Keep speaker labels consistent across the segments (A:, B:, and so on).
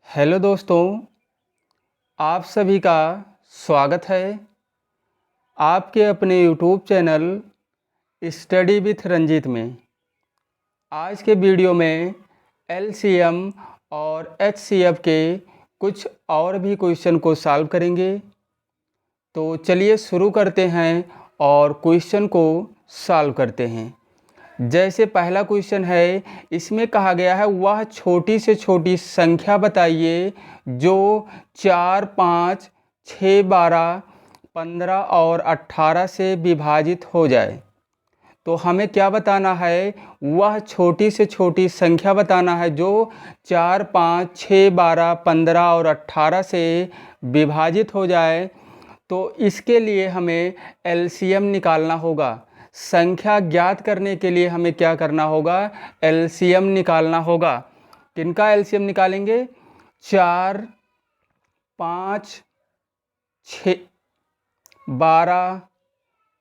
A: Hello दोस्तों, आप सभी का स्वागत है आपके अपने YouTube channel study with Ranjeet में। आज के वीडियो में एलसीएम और एचसीएफ के कुछ और भी क्वेश्चन को सॉल्व करेंगे। तो चलिए शुरू करते हैं और क्वेश्चन को सॉल्व करते हैं। जैसे पहला क्वेश्चन है, इसमें कहा गया है वह छोटी से छोटी संख्या बताइए जो 4, 5, 6, 12, 15 और 18 से विभाजित हो जाए। तो हमें क्या बताना है, वह छोटी से छोटी संख्या बताना है जो 4, 5, 6, 12, 15 और 18 से विभाजित हो जाए। तो इसके लिए हमें एलसीएम निकालना होगा। संख्या ज्ञात करने के लिए हमें क्या करना होगा, एलसीएम निकालना होगा। किनका एलसीएम निकालेंगे, 4, 5, 6, 12,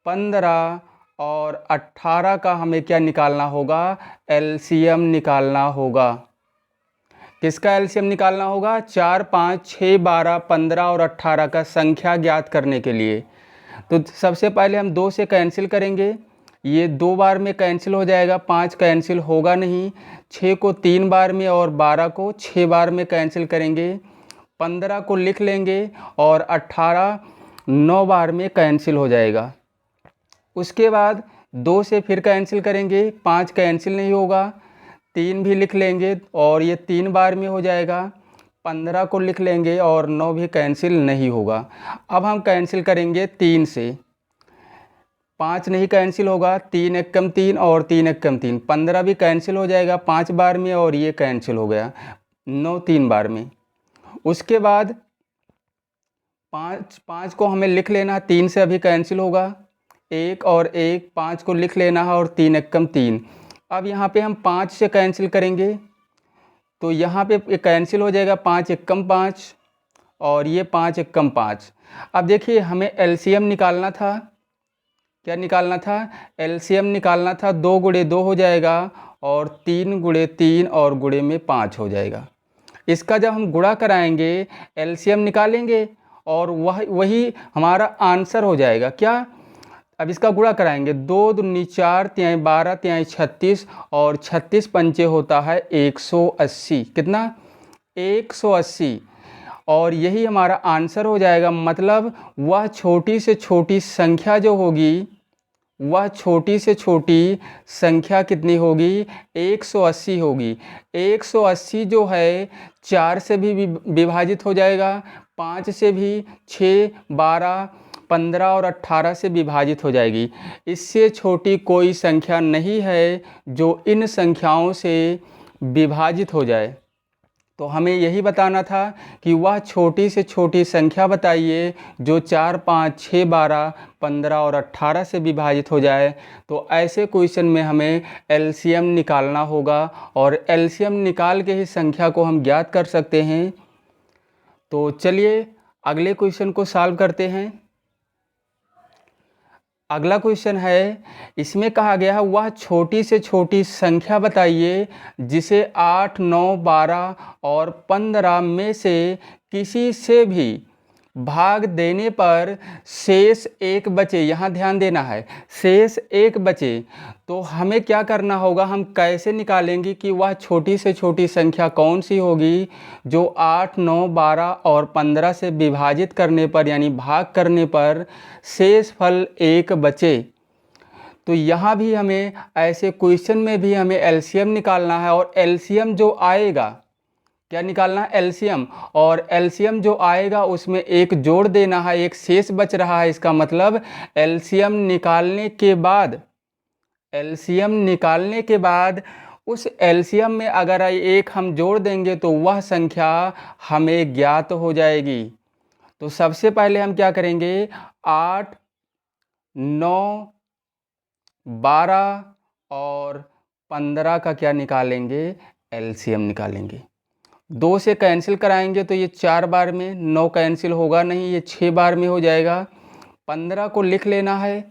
A: 15 और 18 का हमें क्या निकालना होगा, एलसीएम निकालना होगा। किसका एलसीएम निकालना होगा, 4, 5, 6, 12, 15 और 18 का संख्या ज्ञात करने के लिए। तो सबसे पहले हम 2 से कैंसिल करेंगे, ये 2 बार में कैंसिल हो जाएगा, 5 कैंसिल होगा नहीं। 6 को 3 बार में और 12 को 6 बार में कैंसिल करेंगे। 15 को लिख लेंगे और 18 9 बार में कैंसिल हो जाएगा। उसके बाद 2 से फिर कैंसिल करेंगे, 5 कैंसिल नहीं होगा। 3 भी लिख लेंगे और ये 3 बार में हो जाएगा। 15 को लिख लेंगे और 9 भी कैंसिल नहीं होगा। अब हम कैंसिल करेंगे 3 से, 5 नहीं कैंसिल होगा, 3 एक कम 3 और 3 एक कम 3, 15 भी कैंसिल हो जाएगा 5 बार में और ये कैंसिल हो गया 9 3 बार में। उसके बाद 5 को हमें लिख लेना, 3 से अभी कैंसिल होगा, 1 और 1, 5 को लिख लेना है और 3 एक कम 3। अब यहाँ पे हम 5 से कैंसिल करेंगे तो यहाँ पे कैंसिल हो जाएगा, 5 एक कम 5 और ये 5 एक कम 5। अब देखिए हमें एलसीएम निकालना था, क्या निकालना था, एलसीएम निकालना था। 2 गुणे 2 हो जाएगा और 3 गुणे 3 और गुणे में 5 हो जाएगा। इसका जब हम गुणा कराएंगे एलसीएम निकालेंगे और वही हमारा आंसर हो जाएगा। क्या, अब इसका गुणा कराएंगे, 2 दूनी 4, 3 12, 3 36 और 36 पंचे होता है 180। कितना, 180। और यही हमारा आंसर हो जाएगा। मतलब वह छोटी से छोटी संख्या जो होगी, वह छोटी से छोटी संख्या कितनी होगी, 180 होगी। 180 जो है 4 से भी विभाजित हो जाएगा, 5 से भी, 6, 12, 15 और 18 से विभाजित हो जाएगी। इससे छोटी कोई संख्या नहीं है जो इन संख्याओं से विभाजित हो जाए। तो हमें यही बताना था कि वह छोटी से छोटी संख्या बताइए जो 4, 5, 6, 12, 15 और 18 से विभाजित हो जाए। तो ऐसे क्वेश्चन में हमें एलसीएम निकालना होगा और एलसीएम निकाल के ही संख्या को हम ज्ञात कर सकते हैं। तो चलिए अगले क्वेश्चन को सॉल्व करते हैं। अगला क्वेश्चन है, इसमें कहा गया है वह छोटी से छोटी संख्या बताइए जिसे 8, 9, 12 और 15 में से किसी से भी भाग देने पर शेष 1 बचे। यहाँ ध्यान देना है, शेष 1 बचे। तो हमें क्या करना होगा, हम कैसे निकालेंगे कि वह छोटी से छोटी संख्या कौन सी होगी जो 8, 9, 12 और 15 से विभाजित करने पर यानी भाग करने पर शेष फल 1 बचे। तो यहाँ भी हमें ऐसे क्वेश्चन में भी हमें एलसीएम निकालना है और एलसीएम जो आएगा, क्या निकालना है, एलसीएम। और एलसीएम जो आएगा उसमें 1 जोड़ देना है, 1 शेष बच रहा है। इसका मतलब एलसीएम निकालने के बाद उस एलसीएम में अगर 1 हम जोड़ देंगे तो वह संख्या हमें ज्ञात हो जाएगी। तो सबसे पहले हम क्या करेंगे, 8, 9, 12 और 15 का क्या निकालेंगे, एलसीएम निकालेंगे। 2 से कैंसिल कराएंगे तो ये 4 बार में, 9 कैंसिल होगा नहीं, ये 6 बार में हो जाएगा। 15 को लिख लेना है।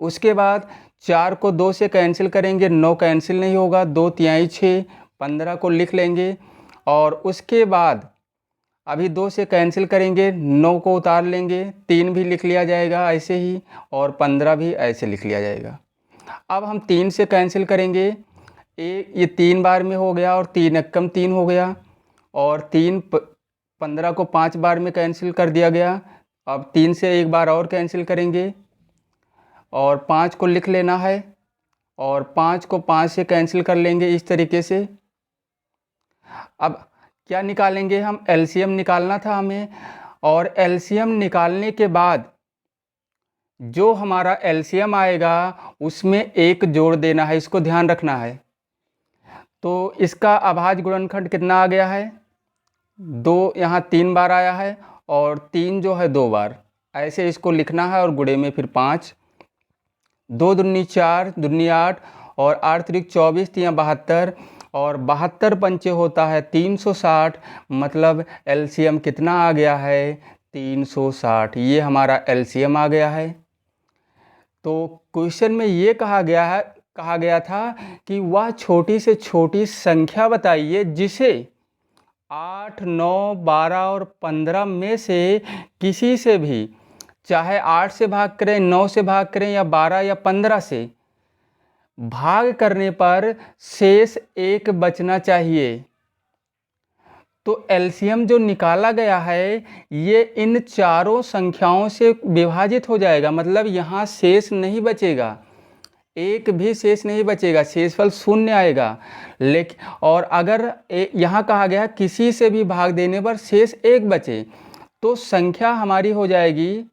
A: उसके बाद 4 को 2 से कैंसिल करेंगे, 9 कैंसिल नहीं होगा, 2 तिहाई 6, 15 को लिख लेंगे और उसके बाद अभी 2 से कैंसिल करेंगे, 9 को उतार लेंगे, 3 भी लिख लिया जाएगा ऐसे ही, और 15 भी ऐसे लिख लिया जाएगा। अब हम 3 से कैंसिल करेंगे, ये 3 बार में हो गया और 3 एकम 3 हो गया, और 15 को 5 बार में कैंसिल कर दिया गया। अब 3 से एक बार और कैंसिल करेंगे और 5 को लिख लेना है, और 5 को 5 से कैंसिल कर लेंगे इस तरीके से। अब क्या निकालेंगे हम? एलसीएम निकालना था हमें, और एलसीएम निकालने के बाद जो हमारा एलसीएम आएगा उसमें 1 जोड़ देना है, इसको ध्यान रखना है। तो इसका अभाज्य गुणनखंड कितना आ गया है? 2 यहाँ 3 बार आया है, और 3 जो है 2 बार, ऐसे इसको लिखना है, और गुणे में फिर 5, 2 दूनी 4, दूनी 8, और 8 त्रिक 24, 3 72, और 72 पंचे होता है 360, मतलब एलसीएम कितना आ गया है? 360। ये हमारा एलसीएम आ गया है। तो क्वेश्चन में ये कहा गया था कि वह छोटी से छोटी संख्या बताइए जिसे 8, 9, 12 और 15 में से किसी से भी, चाहे 8 से भाग करें, 9 से भाग करें, या 12 या 15 से भाग करने पर शेष 1 बचना चाहिए। तो एलसीएम जो निकाला गया है ये इन चारों संख्याओं से विभाजित हो जाएगा, मतलब यहाँ शेष नहीं बचेगा, एक भी शेष नहीं बचेगा, शेषफल 0 आएगा। लेकिन और अगर यहाँ कहा गया किसी से भी भाग देने पर शेष 1 बचे, तो संख्या हमारी हो जाएगी,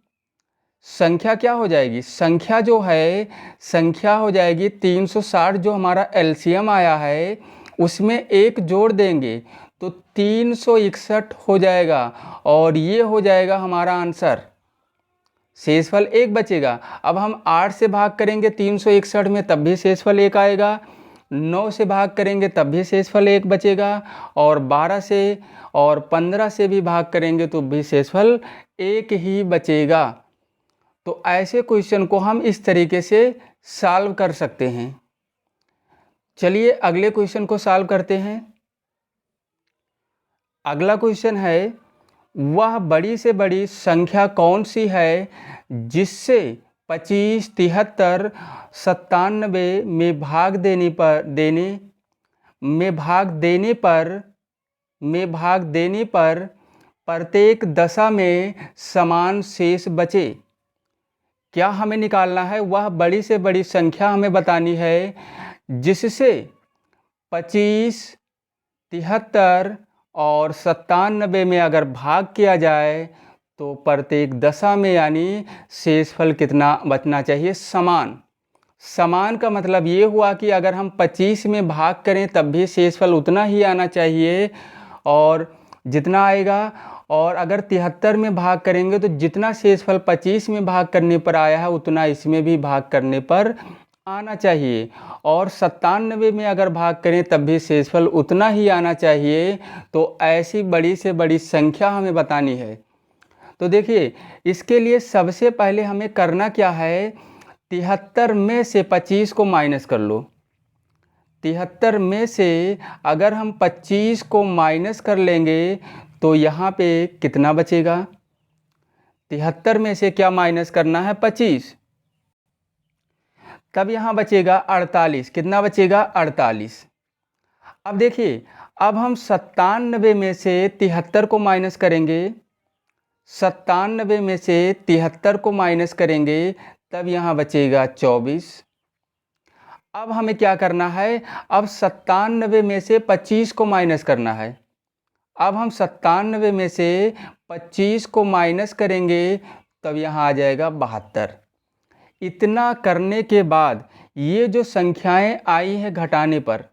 A: संख्या क्या हो जाएगी? संख्या जो है, संख्या हो जाएगी 360। जो हमारा एलसीएम आया है उसमें 1 जोड़ देंगे तो 361 हो जाएगा, और ये हो जाएगा हमारा आंसर। शेषफल 1 बचेगा। अब हम 8 से भाग करेंगे 361 में, तब भी शेषफल 1 आएगा। 9 से भाग करेंगे तब भी शेषफल 1 बचेगा, और 12 से और 15 से भी भाग करेंगे तो भी शेषफल 1 ही बचेगा। तो ऐसे क्वेश्चन को हम इस तरीके से सॉल्व कर सकते हैं। चलिए अगले क्वेश्चन को सॉल्व करते हैं। अगला क्वेश्चन है, वह बड़ी से बड़ी संख्या कौन सी है जिससे 25, 73, 97 में भाग देने पर प्रत्येक दशा में समान शेष बचे। क्या हमें निकालना है? वह बड़ी से बड़ी संख्या हमें बतानी है जिससे 25, 73 और 97 में अगर भाग किया जाए तो प्रत्येक दशा में यानी शेषफल कितना बचना चाहिए? समान। समान का मतलब ये हुआ कि अगर हम 25 में भाग करें तब भी शेषफल उतना ही आना चाहिए और जितना आएगा, और अगर 73 में भाग करेंगे तो जितना शेषफल 25 में भाग करने पर आया है उतना इसमें भी भाग करने पर आना चाहिए, और 97 में अगर भाग करें तब भी शेषफल उतना ही आना चाहिए। तो ऐसी बड़ी से बड़ी संख्या हमें बतानी है। तो देखिए इसके लिए सबसे पहले हमें करना क्या है, 73 में से 25 को माइनस कर लो। 73 में से अगर हम 25 को माइनस कर लेंगे तो यहाँ पे कितना बचेगा? 73 में से क्या माइनस करना है? 25। तब यहाँ बचेगा 48। कितना बचेगा? 48। अब देखिए, अब हम 97 में से 73 को माइनस करेंगे, 97 में से 73 को माइनस करेंगे, तब यहाँ बचेगा 24। अब हमें क्या करना है? अब 97 में से 25 को माइनस करना है। अब हम 97 में से 25 को माइनस करेंगे, तब यहाँ आ जाएगा 72। इतना करने के बाद ये जो संख्याएं आई हैं घटाने पर,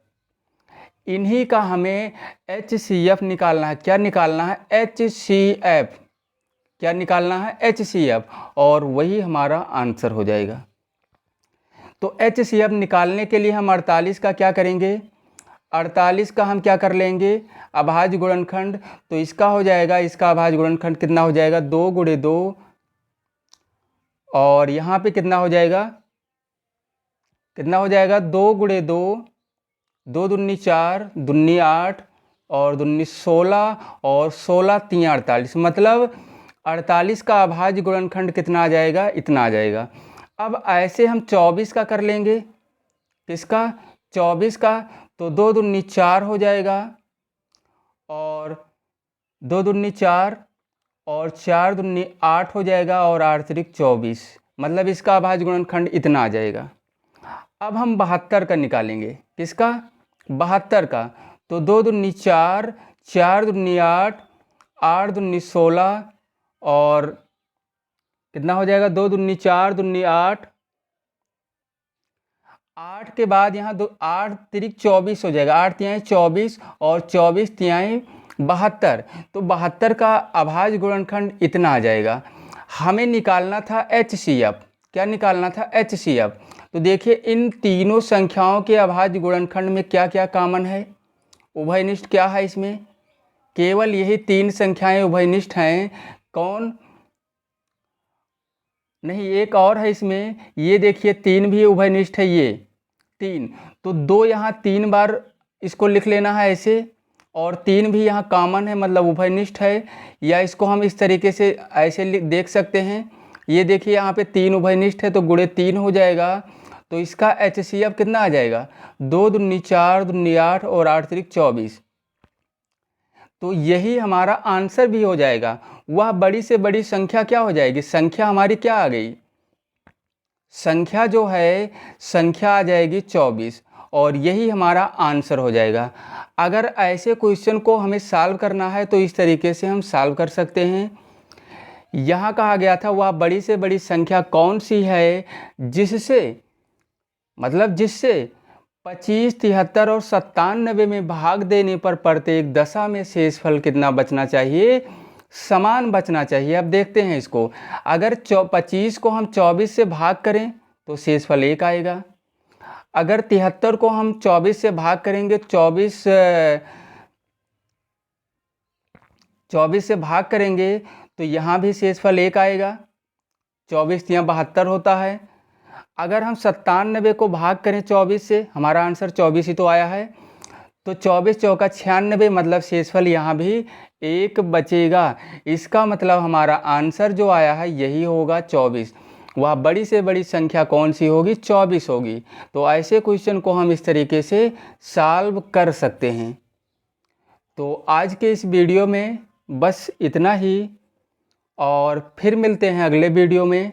A: इन्हीं का हमें HCF निकालना है। क्या निकालना है? HCF। क्या निकालना है? HCF, और वही हमारा आंसर हो जाएगा। तो HCF निकालने के लिए हम 48 का क्या करेंगे? 48 का हम क्या कर लेंगे? अभाज्य गुणनखंड। तो इसका हो जाएगा, इसका अभाज्य गुणनखंड कितना हो जाएगा? 2 गुणे 2, और यहाँ पे कितना हो जाएगा? कितना हो जाएगा? 2 गुणे 2, 2 दूनी 4, दूनी 8, और दूनी 16 और 16 3 48, मतलब 48 का अभाज्य गुणनखंड कितना आ जाएगा, इतना आ जाएगा। अब ऐसे हम 24 का कर लेंगे, किसका, 24 का, तो 2 दूनी 4 हो जाएगा और 2 दूनी 4 और 4 दूनी 8 हो जाएगा और 8 तिरिक 24, मतलब इसका अभाज्य गुणनखंड इतना आ जाएगा। अब हम 72 का निकालेंगे, किसका, 72 का, तो 2 दूनी 4, 4 दूनी 8, 8 दूनी 16 और कितना हो जाएगा, 2 दूनी 4 दूनी 8, 8 के बाद यहाँ 8 तिरिक 24 हो जाएगा, 8 तिहाई 24 और 24 तिहाई 72, तो 72 का अभाज्य गुणनखंड इतना आ जाएगा। हमें निकालना था HCF, क्या निकालना था, HCF। तो देखिए इन तीनों संख्याओं के अभाज्य गुणनखंड में क्या क्या कॉमन है, उभयनिष्ठ क्या है इसमें, केवल यही 3 संख्याएं उभयनिष्ठ हैं। कौन, नहीं एक और है इसमें, ये देखिए 3 भी उभयनिष्ठ है, ये 3, तो 2 यहाँ 3 बार इसको लिख लेना है ऐसे, और 3 भी यहाँ कॉमन है मतलब उभयनिष्ठ है। या इसको हम इस तरीके से ऐसे देख सकते हैं, ये देखिए यहाँ पे 3 उभयनिष्ठ है तो गुणे 3 हो जाएगा, तो इसका HCF कितना आ जाएगा, 2 दूनी 4 दूनी 8 और 8 तिरिक 24, तो यही हमारा आंसर भी हो जाएगा। वह बड़ी से बड़ी संख्या क्या हो जाएगी, संख्या हमारी क्या आ गई, संख्या जो है संख्या आ जाएगी 24, और यही हमारा आंसर हो जाएगा। अगर ऐसे क्वेश्चन को हमें सॉल्व करना है तो इस तरीके से हम सॉल्व कर सकते हैं। यहाँ कहा गया था वह बड़ी से बड़ी संख्या कौन सी है जिससे, मतलब जिससे 25, 73 और 97 में भाग देने पर प्रत्येक दशा में शेषफल कितना बचना चाहिए, समान बचना चाहिए। अब देखते हैं इसको, अगर 25 को हम 24 से भाग करें तो शेषफल 1 आएगा। अगर 73 को हम 24 से भाग करेंगे, 24 से भाग करेंगे तो यहाँ भी शेषफल 1 आएगा, 24 यहाँ 72 होता है। अगर हम 97 को भाग करें 24 से, हमारा आंसर 24 ही तो आया है, तो 24 चौका 96, मतलब शेषफल यहाँ भी 1 बचेगा। इसका मतलब हमारा आंसर जो आया है यही होगा 24। वह बड़ी से बड़ी संख्या कौन सी होगी, 24 होगी। तो ऐसे क्वेश्चन को हम इस तरीके से सॉल्व कर सकते हैं। तो आज के इस वीडियो में बस इतना ही, और फिर मिलते हैं अगले वीडियो में।